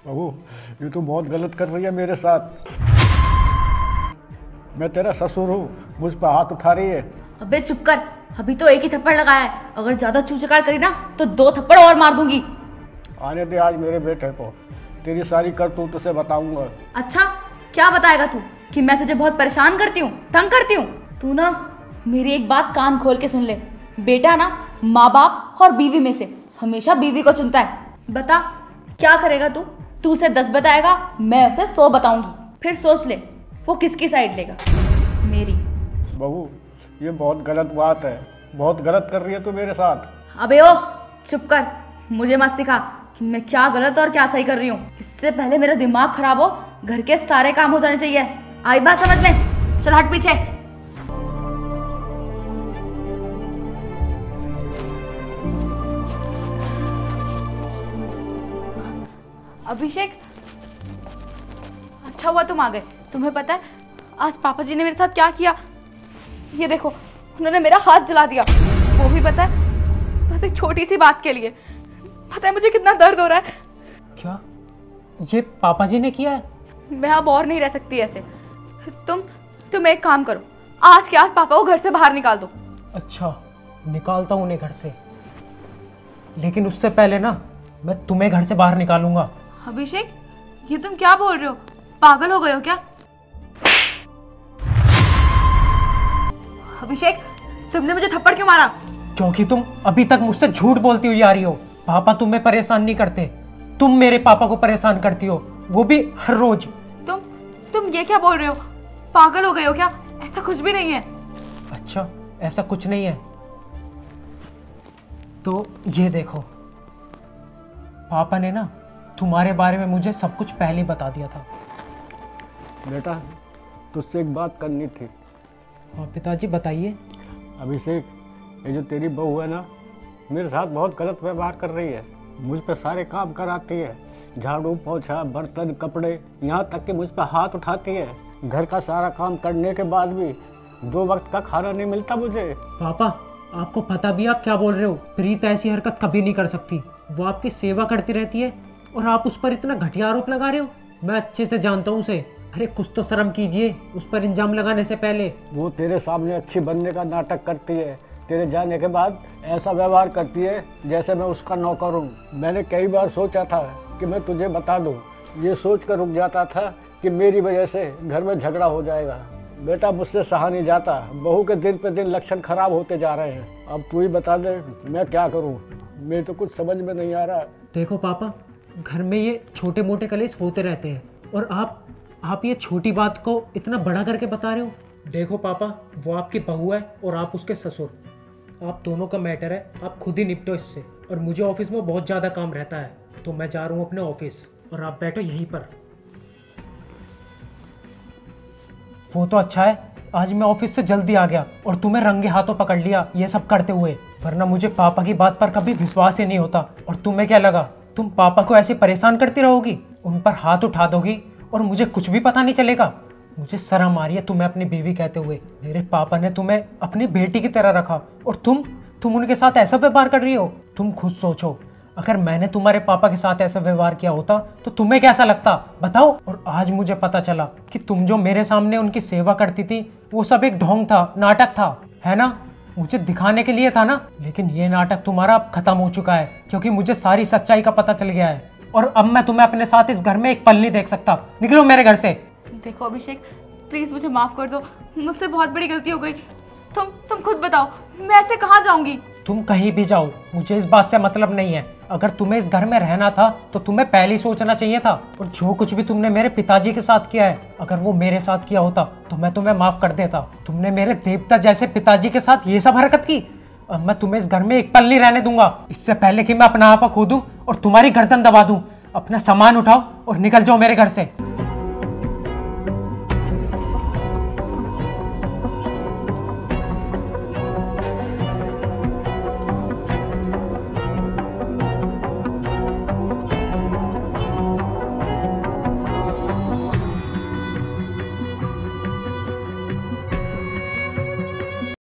बहू, ये तो बहुत गलत कर रही है मेरे साथ। मैं तेरा ससुर हूँ, मुझ पर हाथ उठा रही है। अबे चुप कर, अभी तो एक ही थप्पड़ लगाया है, अगर ज्यादा चूचकार करी ना तो 2 थप्पड़ और मार दूंगी। आने दे आज मेरे बेटे को, तेरी सारी करतूत उसे बताऊंगा। अच्छा, क्या बताएगा तू कि मैं तुझे बहुत परेशान करती हूँ, तंग करती हूँ? तू ना मेरी एक बात कान खोल के सुन ले, बेटा ना माँ बाप और बीवी में से हमेशा बीवी को चुनता है। बता क्या करेगा तू? तू उसे 10 बताएगा, मैं उसे 100 बताऊंगी, फिर सोच ले वो किसकी साइड लेगा, मेरी। बहू, ये बहुत गलत बात है, बहुत गलत कर रही है तू मेरे साथ। अबे ओ चुप कर, मुझे मत सिखा कि मैं क्या गलत और क्या सही कर रही हूँ। इससे पहले मेरा दिमाग खराब हो, घर के सारे काम हो जाने चाहिए। आई बात समझ में? चल हट पीछे। अभिषेक, अच्छा हुआ तुम आ गए। तुम्हें पता है आज पापा जी ने मेरे साथ क्या किया? ये देखो, उन्होंने मेरा हाथ जला दिया, वो भी पता है बस एक छोटी सी बात के लिए। पता है मुझे कितना दर्द हो रहा है। क्या ये पापा जी ने किया है? मैं अब और नहीं रह सकती ऐसे। तुम एक काम करो, आज के आज पापा को घर से बाहर निकाल दो। अच्छा, निकालता हूँ उन्हें घर से, लेकिन उससे पहले ना मैं तुम्हें घर से बाहर निकालूंगा। अभिषेक, ये तुम क्या बोल रहे हो? पागल हो गए हो क्या? अभिषेक, तुमने मुझे थप्पड़ क्यों मारा? क्योंकि तुम अभी तक मुझसे झूठ बोलती हुई आ रही हो। पापा तुम्हें परेशान नहीं करते, तुम मेरे पापा को परेशान करती हो, वो भी हर रोज। तुम ये क्या बोल रहे हो? पागल हो गए हो क्या? ऐसा कुछ भी नहीं है। अच्छा, ऐसा कुछ नहीं है तो ये देखो, पापा ने ना तुम्हारे बारे में मुझे सब कुछ पहले ही बता दिया था। बेटा, तुझसे एक बात करनी थी। हाँ पिताजी, बताइए। अभिषेक, ये जो तेरी बहू है ना, मेरे साथ बहुत गलत व्यवहार कर रही है। मुझ पे सारे काम कराती है, झाड़ू पोछा बर्तन कपड़े, यहाँ तक कि मुझ पे हाथ उठाती है। घर का सारा काम करने के बाद भी 2 वक्त का खाना नहीं मिलता मुझे। पापा, आपको पता भी आप क्या बोल रहे हो? प्रीत ऐसी हरकत कभी नहीं कर सकती। वो आपकी सेवा करती रहती है और आप उस पर इतना घटिया आरोप लगा रहे हो। मैं अच्छे से जानता हूँ उसे। अरे कुछ तो शर्म कीजिए उस पर इल्जाम लगाने से पहले। वो तेरे सामने अच्छी बनने का नाटक करती है, तेरे जाने के बाद ऐसा व्यवहार करती है जैसे मैं उसका नौकर हूँ। मैंने कई बार सोचा था कि मैं तुझे बता दूँ, ये सोच कर रुक जाता था कि मेरी वजह से घर में झगड़ा हो जाएगा। बेटा, मुझसे सहा नहीं जाता। बहू के दिन पे दिन लक्षण खराब होते जा रहे हैं। अब तू ही बता दे मैं क्या करूँ, मेरे तो कुछ समझ में नहीं आ रहा। देखो पापा, घर में ये छोटे मोटे कलेश होते रहते हैं और आप ये छोटी बात को इतना बड़ा करके बता रहे हो। देखो पापा, वो आपकी बहू है और आप उसके ससुर, आप दोनों का मैटर है, आप खुद ही निपटो इससे। और मुझे ऑफिस में बहुत ज़्यादा काम रहता है तो मैं जा रहा हूँ अपने ऑफिस और आप बैठो यहीं पर। वो तो अच्छा है आज मैं ऑफिस से जल्दी आ गया और तुम्हें रंगे हाथों पकड़ लिया ये सब करते हुए, वरना मुझे पापा की बात पर कभी विश्वास ही नहीं होता। और तुम्हें क्या लगा तुम पापा को ऐसे परेशान करती रहोगी, उन पर हाथ उठा दोगी और मुझे कुछ भी पता नहीं चलेगा? मुझे शर्म आ रही है तुम्हें अपनी बीवी कहते हुए। मेरे पापा ने तुम्हें अपनी बेटी की तरह रखा और तुम उनके साथ ऐसा व्यवहार कर रही हो। तुम खुद सोचो, अगर मैंने तुम्हारे पापा के साथ ऐसा व्यवहार किया होता तो तुम्हें कैसा लगता, बताओ। और आज मुझे पता चला कि तुम जो मेरे सामने उनकी सेवा करती थी वो सब एक ढोंग था, नाटक था, है ना? मुझे दिखाने के लिए था ना। लेकिन ये नाटक तुम्हारा अब खत्म हो चुका है क्योंकि मुझे सारी सच्चाई का पता चल गया है और अब मैं तुम्हें अपने साथ इस घर में एक पल नहीं देख सकता। निकलो मेरे घर से। देखो अभिषेक, प्लीज मुझे माफ कर दो, मुझसे बहुत बड़ी गलती हो गई। तुम खुद बताओ, मैं ऐसे कहाँ जाऊंगी? तुम कहीं भी जाओ, मुझे इस बात से मतलब नहीं है। अगर तुम्हें इस घर में रहना था तो तुम्हें पहले ही सोचना चाहिए था। और जो कुछ भी तुमने मेरे पिताजी के साथ किया है, अगर वो मेरे साथ किया होता तो मैं तुम्हें माफ कर देता। तुमने मेरे देवता जैसे पिताजी के साथ ये सब हरकत की, अब मैं तुम्हें इस घर में एक पल नहीं रहने दूंगा। इससे पहले कि मैं अपना आपा खो दूं और तुम्हारी गर्दन दबा दूं, अपना सामान उठाओ और निकल जाओ मेरे घर से।